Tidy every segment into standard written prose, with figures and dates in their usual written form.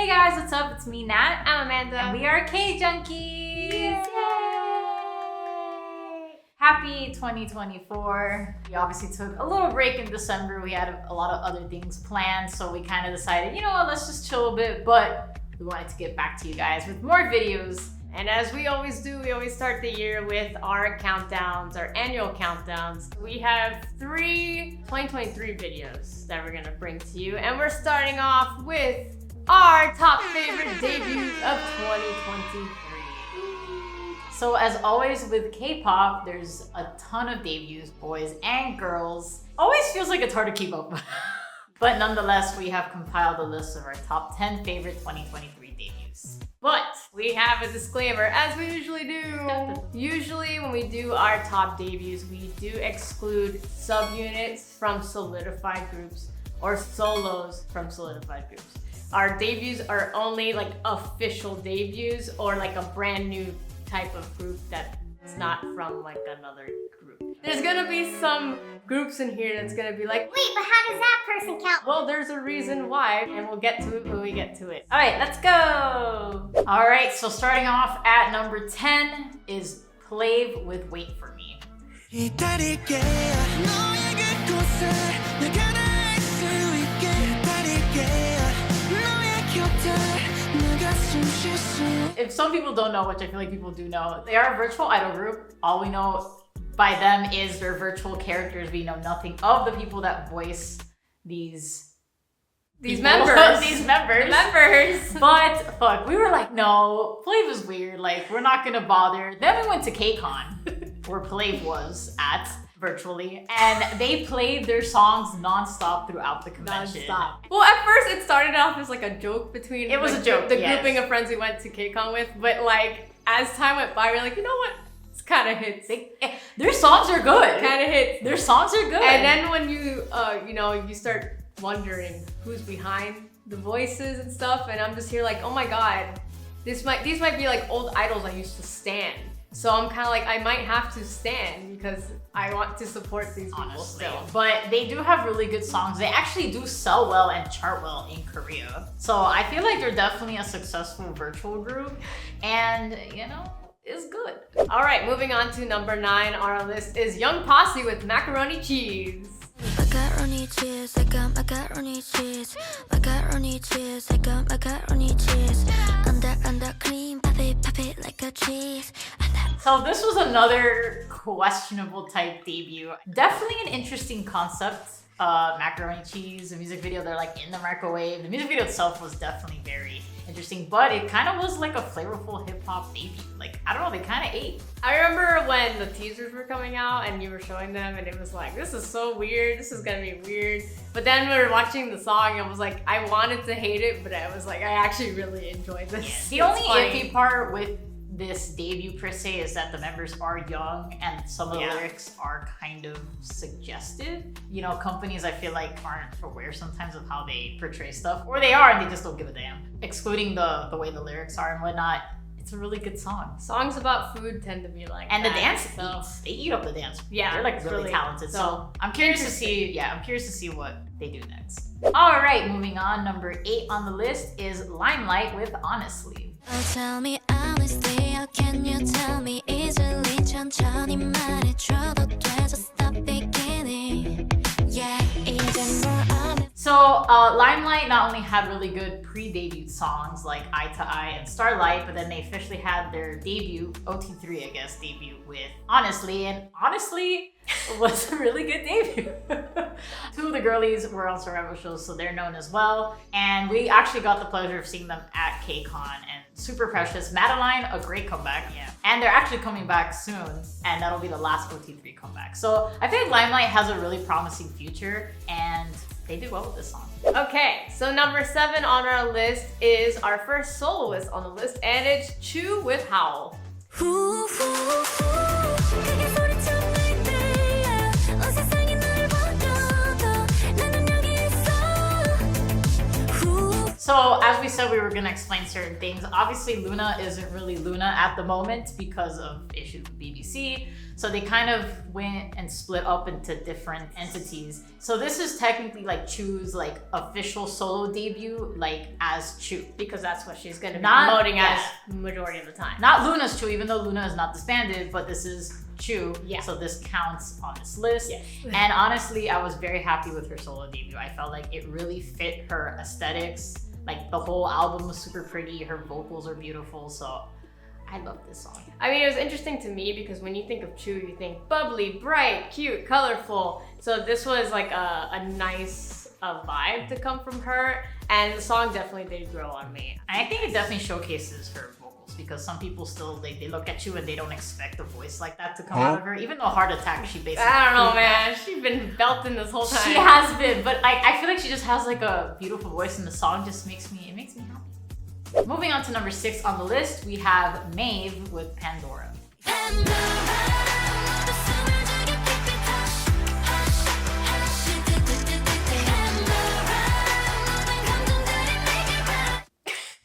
Hey guys, what's up? It's me, Nat. I'm Amanda. And we are K-Junkies! Yay! Happy 2024. We obviously took a little break in December. We had a lot of other things planned, so we kind of decided, you know what, let's just chill a bit, but we wanted to get back to you guys with more videos. And as we always do, we always start the year with our countdowns, our annual countdowns. We have 3 2023 videos that we're gonna bring to you. And we're starting off with our top favorite debuts of 2023. So as always with K-pop, there's a ton of debuts, boys and girls. Always feels like it's hard to keep up. But nonetheless, we have compiled a list of our top 10 favorite 2023 debuts. But we have a disclaimer, as we usually do. Usually when we do our top debuts, we do exclude subunits from solidified groups or solos from solidified groups. Our debuts are only like official debuts or like a brand new type of group that's not from like another group. There's gonna be some groups in here that's gonna be like, wait, but how does that person count? well, there's a reason why, and we'll get to it when we get to it. All right, let's go. All right, so starting off at number 10 is 𝗲𝗏 with Wait For Me. If some people don't know, which I feel like people do know, they are a virtual idol group. All we know by them is their virtual characters. We know nothing of the people that voice these members. These members. The members. But fuck, we were like, no, 𝗲𝗏 is weird. Like, we're not gonna bother. Then we went to KCON, where 𝗲𝗏 was at virtually, and they played their songs nonstop throughout the convention. Nonstop. Well, at first it started off as like a joke between It was a joke, the yes. grouping of friends we went to KCON with, but like as time went by, we were like, you know what? It's kind of hits. Their songs are good. Kind of hits. Their songs are good. And then when you, you start wondering who's behind the voices and stuff, and I'm just here like, oh my god, these might be like old idols I used to stan. So I'm kind of like, I might have to stan because I want to support these people honestly still. But they do have really good songs. They actually do sell well and chart well in Korea. So I feel like they're definitely a successful virtual group, and you know, it's good. All right, moving on to number 9 on our list is Young Posse with Macaroni Cheese. Macaroni cheese, I got macaroni cheese. Macaroni cheese, I got macaroni cheese. Under cream, pop it like a cheese. So this was another questionable type debut. Definitely an interesting concept. Macaroni cheese, the music video, they're like in the microwave. The music video itself was definitely very interesting, but it kind of was like a flavorful hip hop debut. Like, I don't know, they kind of ate. I remember when the teasers were coming out and you were showing them and it was like, this is so weird, this is gonna be weird. But then we were watching the song and I was like, I wanted to hate it, but I was like, I actually really enjoyed this. The only iffy part with this debut per se is that the members are young and some of the lyrics are kind of suggestive. You know, companies I feel like aren't aware sometimes of how they portray stuff, or they are and they just don't give a damn. Excluding the way the lyrics are and whatnot, it's a really good song. Songs about food tend to be like and that, the dance so. they eat up the dance. Yeah, they're like really talented. So I'm curious to see. Yeah, I'm curious to see what they do next. All right, moving on. Number 8 on the list is limelight with Honestly. Oh, tell me honestly, how can you tell me easily? 천천히 말해줘도 돼, just stop beginning. Yeah, 이젠 뭘 안. So Limelight not only had really good pre-debut songs like Eye to Eye and Starlight, but then they officially had their debut, OT3 I guess, debut with Honestly, and Honestly was a really good debut. 2 of the girlies were on survival shows, so they're known as well. And we actually got the pleasure of seeing them at KCON, and super precious. Madeline, a great comeback. Yeah. And they're actually coming back soon, and that'll be the last OT3 comeback. So I think Limelight has a really promising future, and they did well with this song. Okay, so number 7 on our list is our first soloist on the list, and it's 𝗓 with Howl. So as we said, we were gonna explain certain things. Obviously, Luna isn't really Luna at the moment because of issues with BBC. So they kind of went and split up into different entities. So this is technically like Chu's like official solo debut, like as Chu. Because that's what she's gonna be Not- promoting yeah. as majority of the time. Not Luna's Chu, even though Luna is not disbanded, but this is Chu. Yeah. So this counts on this list. Yes. And honestly, I was very happy with her solo debut. I felt like it really fit her aesthetics. Like the whole album was super pretty. Her vocals are beautiful. So I love this song. I mean, it was interesting to me because when you think of Chu, you think bubbly, bright, cute, colorful. So this was like a nice vibe to come from her. And the song definitely did grow on me. And I think it definitely showcases her vocals because some people still, they look at you and they don't expect a voice like that to come out of her. Even though Heart Attack, she basically I don't know, proved that. man. She's been belting this whole time. She has been, but I feel like she just has like a beautiful voice and the song just makes me happy. Moving on to number 6 on the list, we have 𝗜𝗡 with Pandora.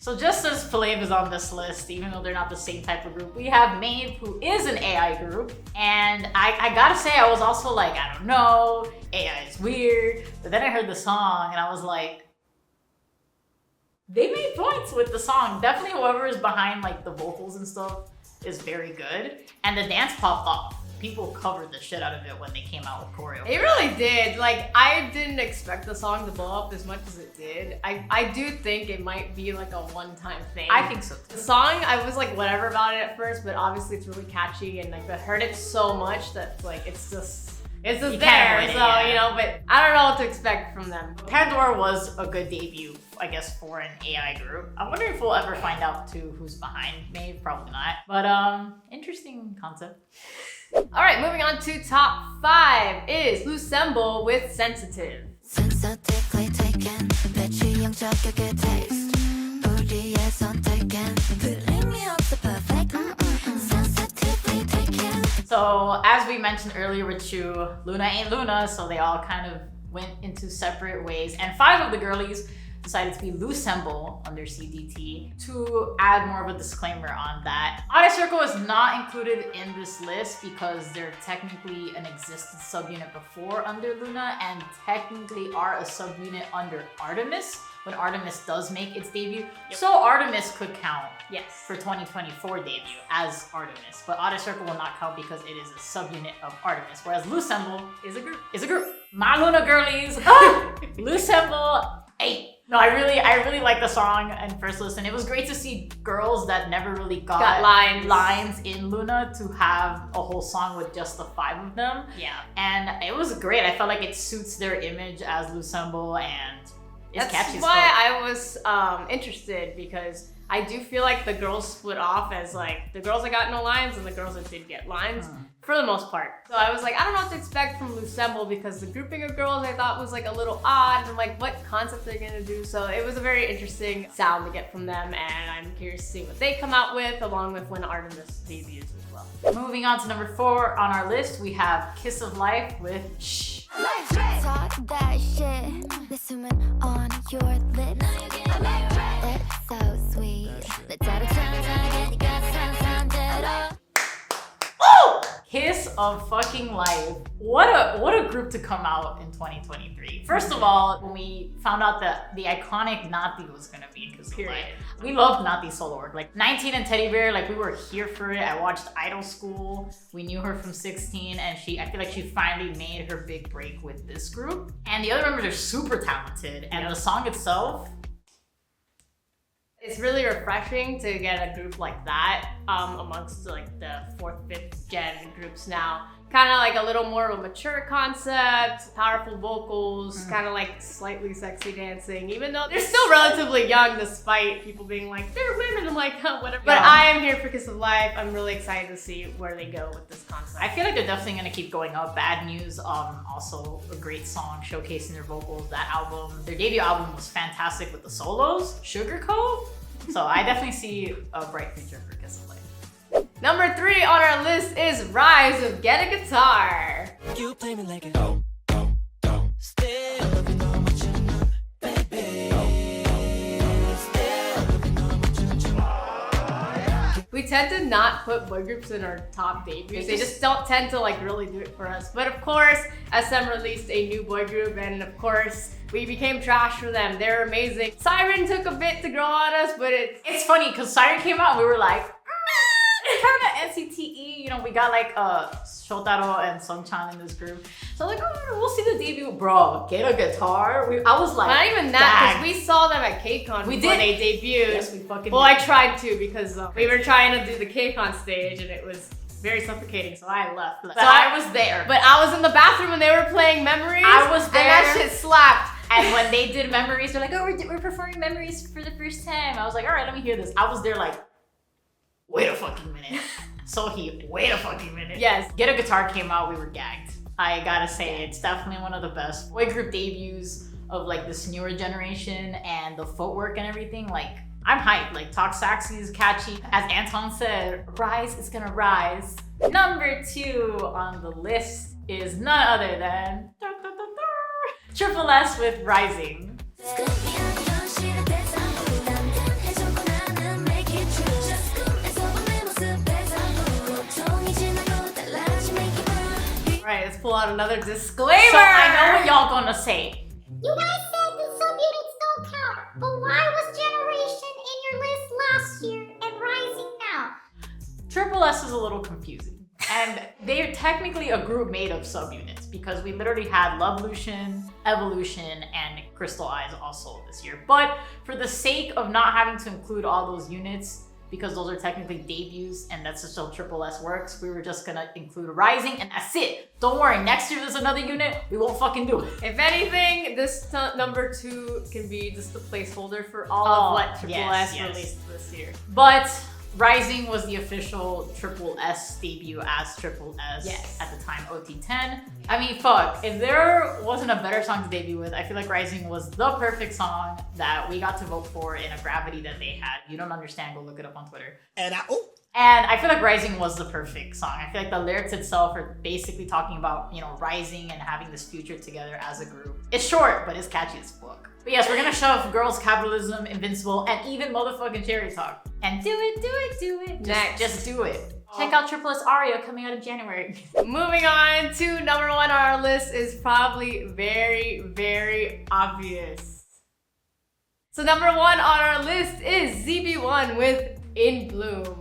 So just as 𝗜𝗡 is on this list, even though they're not the same type of group, we have 𝗜𝗡, who is an AI group. And I gotta say, I was also like, I don't know, AI is weird. But then I heard the song and I was like, they made points with the song. Definitely whoever is behind like the vocals and stuff is very good. And the dance popped off. People covered the shit out of it when they came out with choreo. It really did. Like, I didn't expect the song to blow up as much as it did. I do think it might be like a one-time thing. I think so The too. song, I was like whatever about it at first, but obviously it's really catchy and like I heard it so much that like it's just You there. can't win it, So, yeah. you know, but I don't know what to expect from them. Pandora was a good debut, I guess, for an AI group. I'm wondering if we'll ever find out too who's behind 𝗜𝗡. Probably not. But interesting concept. All right, moving on to top 5 is 𝗬𝗏𝗡 with Sensitive. Sensitively taken 배취형 저격의 taste 우리의 선택은 Putting me up so perfect Sensitively taken So as we mentioned earlier with Chu, Luna ain't Luna, so they all kind of went into separate ways. And 5 of the girlies decided to be 𝗬𝗏𝗡 under CDT. To add more of a disclaimer on that, Honest Circle is not included in this list because they're technically an existing subunit before under Luna and technically are a subunit under Artemis when Artemis does make its debut. So Artemis could count Yes. for 2024 debut as Artemis, but Honest Circle will not count because it is a subunit of Artemis, whereas 𝗬𝗏𝗡 Is a group. is a group. My Luna girlies, 𝗬𝗏𝗡 8. No, I really like the song and first listen. It was great to see girls that never really got lines in Luna to have a whole song with just the 5 of them. Yeah. And it was great. I felt like it suits their image as 𝗬𝗏𝗡 and it's That's catchy as why fuck. I was interested because I do feel like the girls split off as like the girls that got no lines and the girls that did get lines for the most part. So I was like, I don't know what to expect from 𝗬𝗏𝗡 because the grouping of girls I thought was like a little odd. I'm like, what concept are they gonna do? So it was a very interesting sound to get from them and I'm curious to see what they come out with along with when Artemis debuts as well. Moving on to number 4 on our list, we have Kiss of Life with Shh. Talk that shit 내 숨은 on your lips It's so sweet 내 따라 찾아가니까 상상대로 Kiss of fucking Life. What a group to come out in 2023. First of all, when we found out that the iconic 𝗏𝗏𝗏 was gonna be in Kiss of Life, we loved 𝗏𝗏𝗏's solo work. Like 19 and Teddy Bear, like we were here for it. I watched Idol School. We knew her from 16 and I feel like she finally made her big break with this group. And the other members are super talented and the song itself, It's really refreshing to get a group like that amongst like the 4th, 5th gen groups now. Kind of like a little more of a mature concept, powerful vocals, kind of like slightly sexy dancing, even though they're still relatively young despite people being like, they're women. I'm like, huh, whatever. But I am here for Kiss of Life. I'm really excited to see where they go with this concept. I feel like they're definitely gonna keep going up. Bad News, also a great song showcasing their vocals. That album, their debut album was fantastic with the solos. Sugarcoat. So I definitely see a bright future for Kiss of Life. Number 3 on our list is Rise with Get a Guitar. You play me like a still loving all what you know, baby. tend to not put boy groups in our top debuts. They just don't tend to like really do it for us. But of course, SM released a new boy group, and of course, we became trash for them. They're amazing. Siren took a bit to grow on us, but it's funny because Siren came out and we were like, kind of NCTE, you know, we got like 𝗬𝗏𝗧𝗔𝗚 and Sungchan in this group. So like, oh, we'll see the debut. Bro, get a guitar. I was like, not even that, because we saw them at KCON before they debuted. Yes, we fucking Well, did. I tried to because we were trying to do the KCON stage and it was very suffocating, so I left. So I was there. But I was in the bathroom when they were playing Memories. I was there. And that shit slapped. And when they did Memories, they're like, oh, we're performing Memories for the first time. I was like, all right, let me hear this. I was there like, wait a fucking minute. Sohee, wait a fucking minute. Yes. Get a Guitar came out, we were gagged. I gotta say, it's definitely one of the best boy group debuts of like this newer generation, and the footwork and everything. Like, I'm hyped. Like, Talk Sexy is catchy. As Anton said, rise is gonna rise. Number 2 on the list is none other than 𝗓𝗏𝗧 with Rising. Alright, let's pull out another disclaimer. So I know what y'all gonna say. You guys said the subunits don't count, but why was Generation in your list last year and Rising now? 𝗓𝗏𝗧 is a little confusing. And they're technically a group made of subunits because we literally had Lovelution, Evolution, and Crystal Eyes also this year. But for the sake of not having to include all those units, because those are technically debuts and that's just how 𝗓𝗏𝗧 works, we were just gonna include Rising and that's it. Don't worry, next year there's another unit, we won't fucking do it. If anything, this number 2 can be just a placeholder for all of what 𝗓𝗏𝗧 released this year. But Rising was the official 𝗓𝗏𝗧 debut as 𝗓𝗏𝗧 at the time, OT10. I mean, fuck, if there wasn't a better song to debut with, I feel like Rising was the perfect song that we got to vote for in a gravity that they had. You don't understand, go look it up on Twitter. And I feel like Rising was the perfect song. I feel like the lyrics itself are basically talking about, you know, rising and having this future together as a group. It's short, but it's catchy as fuck. But yes, we're gonna shove Girls, Capitalism, Invincible, and even motherfucking Cherry Talk. And do it. Just do it. Check out 𝗓𝗏𝗧 Aria coming out in January. Moving on to number 1 on our list is probably very, very obvious. So number 1 on our list is ZB1 with In Bloom.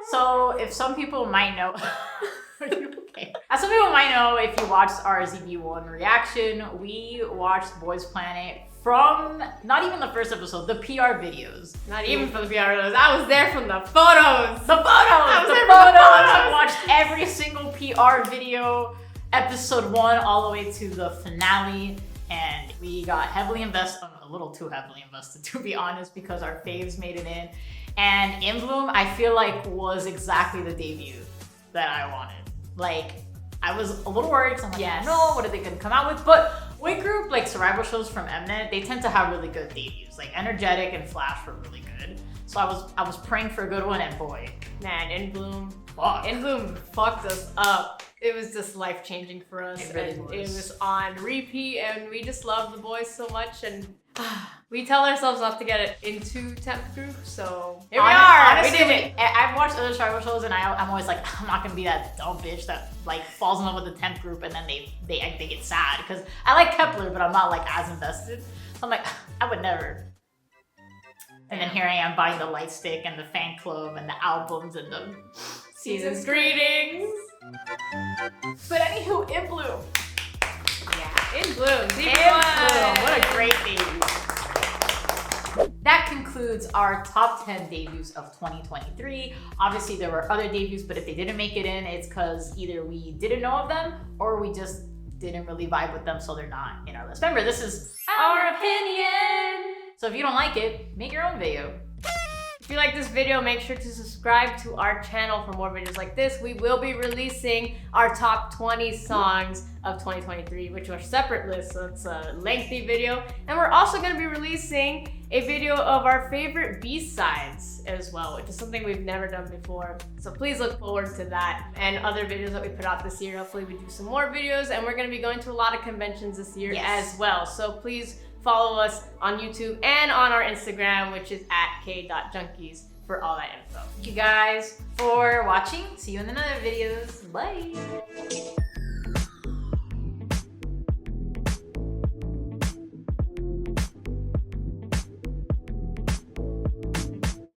So if some people might know, are you okay? As some people might know, if you watched our ZB1 reaction, we watched Boys Planet from not even the first episode, the PR videos. Not even from the PR videos. I was there from the photos. I watched every single PR video, episode 1 all the way to the finale, and we got heavily invested, a little too heavily invested to be honest, because our faves made it in. And In Bloom, I feel like was exactly the debut that I wanted. Like, I was a little worried, so I'm like, no, what are they gonna come out with? But boy group, like survival shows from Mnet, they tend to have really good debuts. Like Energetic and Flash were really good. So I was praying for a good one, and boy. Man, In Bloom. Fuck. In Bloom fucked us up. It was just life-changing for us. It really was. It was on repeat, and we just love the boys so much, and we tell ourselves not to get it into 10th group, so here we are. Honestly, we did it. I've watched other survival shows, and I'm always like, I'm not gonna be that dumb bitch that like falls in love with the 10th group and then they get sad, because I like Kepler, but I'm not like as invested. So I'm like, I would never. And then here I am buying the light stick and the fan club and the albums and the Season's greetings. But anywho, In Bloom. Yeah, In Bloom. What a great debut. That concludes our top 10 debuts of 2023. Obviously, there were other debuts, but if they didn't make it in, it's because either we didn't know of them or we just didn't really vibe with them, so they're not in our list. Remember, this is our opinion. So if you don't like it, make your own video. If you like this video, make sure to subscribe to our channel for more videos like this. We will be releasing our top 20 songs of 2023, which are separate lists, so it's a lengthy video. And we're also going to be releasing a video of our favorite B-sides as well, which is something we've never done before. So please look forward to that and other videos that we put out this year. Hopefully we do some more videos, and we're going to be going to a lot of conventions this year as well. So please follow us on YouTube and on our Instagram, which is at @k.junkies, for all that info. Thank you guys for watching. See you in another videos. Bye.